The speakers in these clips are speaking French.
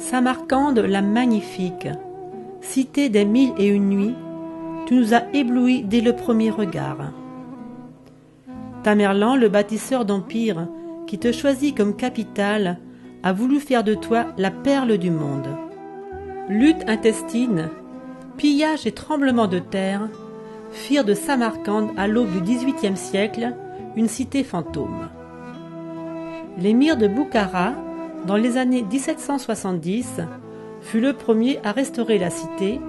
Samarcande la magnifique, cité des 1001 nuits, tu nous as éblouis dès le premier regard. Tamerlan, le bâtisseur d'empire, qui te choisit comme capitale, a voulu faire de toi la perle du monde. Lutte intestine, pillage et tremblements de terre firent de Samarcande à l'aube du XVIIIe siècle une cité fantôme. L'émir de Boukhara, dans les années 1770, fut le premier à restaurer la cité,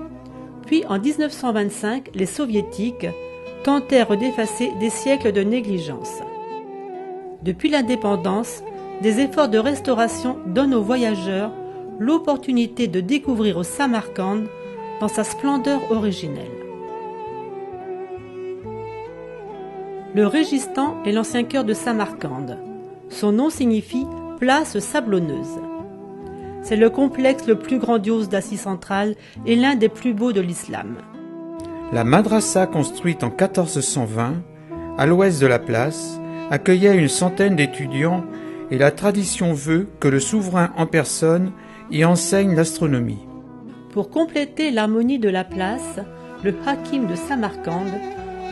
puis en 1925, les soviétiques tentèrent d'effacer des siècles de négligence. Depuis l'indépendance, des efforts de restauration donnent aux voyageurs l'opportunité de découvrir Samarcande dans sa splendeur originelle. Le Régistan est l'ancien cœur de Samarcande. Son nom signifie « place sablonneuse ». C'est le complexe le plus grandiose d'Asie centrale et l'un des plus beaux de l'islam. La madrasa construite en 1420, à l'ouest de la place, accueillait une centaine d'étudiants et la tradition veut que le souverain en personne y enseigne l'astronomie. Pour compléter l'harmonie de la place, le hakim de Samarcande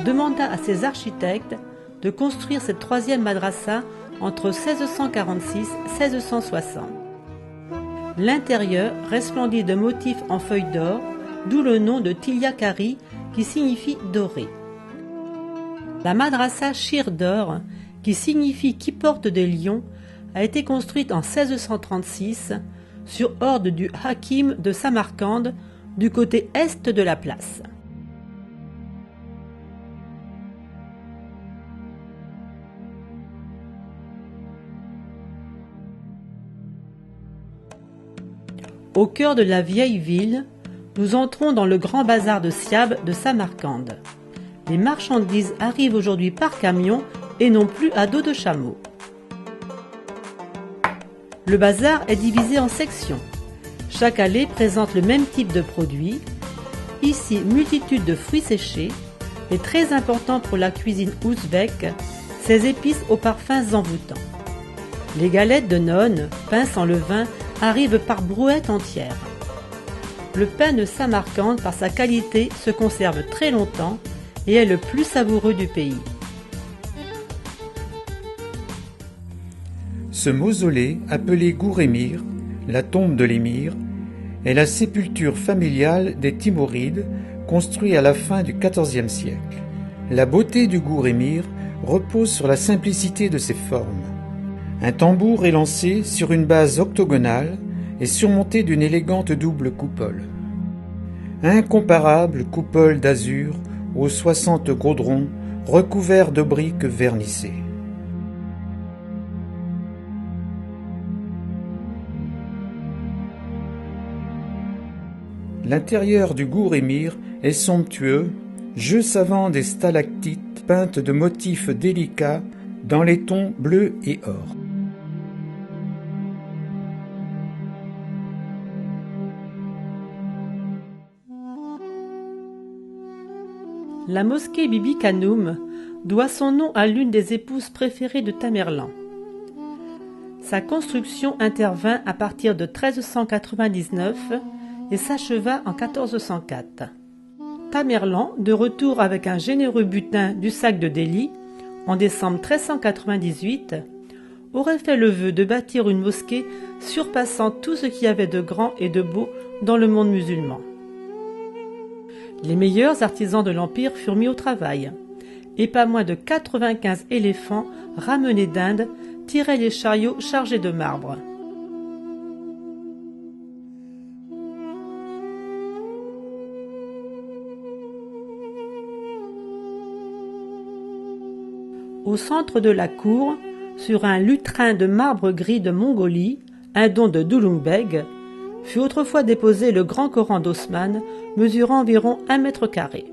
demanda à ses architectes de construire cette troisième madrasa entre 1646 et 1660. L'intérieur resplendit de motifs en feuilles d'or, d'où le nom de Tilyakari qui signifie doré. La madrasa Shir d'or, qui signifie qui porte des lions, a été construite en 1636 sur ordre du hakim de Samarcande du côté est de la place. Au cœur de la vieille ville, nous entrons dans le grand bazar de Siab de Samarcande. Les marchandises arrivent aujourd'hui par camion et non plus à dos de chameau. Le bazar est divisé en sections. Chaque allée présente le même type de produits. Ici, multitude de fruits séchés et très important pour la cuisine ouzbek, ces épices aux parfums envoûtants. Les galettes de nonnes, pain sans levain, arrivent par brouettes entières. Le pain de Samarcande, par sa qualité, se conserve très longtemps et est le plus savoureux du pays. Ce mausolée, appelé Gour-Émir, la tombe de l'émir, est la sépulture familiale des Timurides, construit à la fin du XIVe siècle. La beauté du Gour-Émir repose sur la simplicité de ses formes. Un tambour est lancé sur une base octogonale et surmonté d'une élégante double coupole. Incomparable coupole d'azur aux 60 gaudrons recouverts de briques vernissées. L'intérieur du Gour-Émir est somptueux, jeu savant des stalactites peintes de motifs délicats dans les tons bleu et or. La mosquée Bibi Kanoum doit son nom à l'une des épouses préférées de Tamerlan. Sa construction intervint à partir de 1399 et s'acheva en 1404. Tamerlan, de retour avec un généreux butin du sac de Delhi, en décembre 1398, aurait fait le vœu de bâtir une mosquée surpassant tout ce qu'il y avait de grand et de beau dans le monde musulman. Les meilleurs artisans de l'Empire furent mis au travail, et pas moins de 95 éléphants ramenés d'Inde tiraient les chariots chargés de marbre. Au centre de la cour, sur un lutrin de marbre gris de Mongolie, un don de Douloumbeg, fut autrefois déposé le grand Coran d'Osman, mesurant environ 1 mètre carré.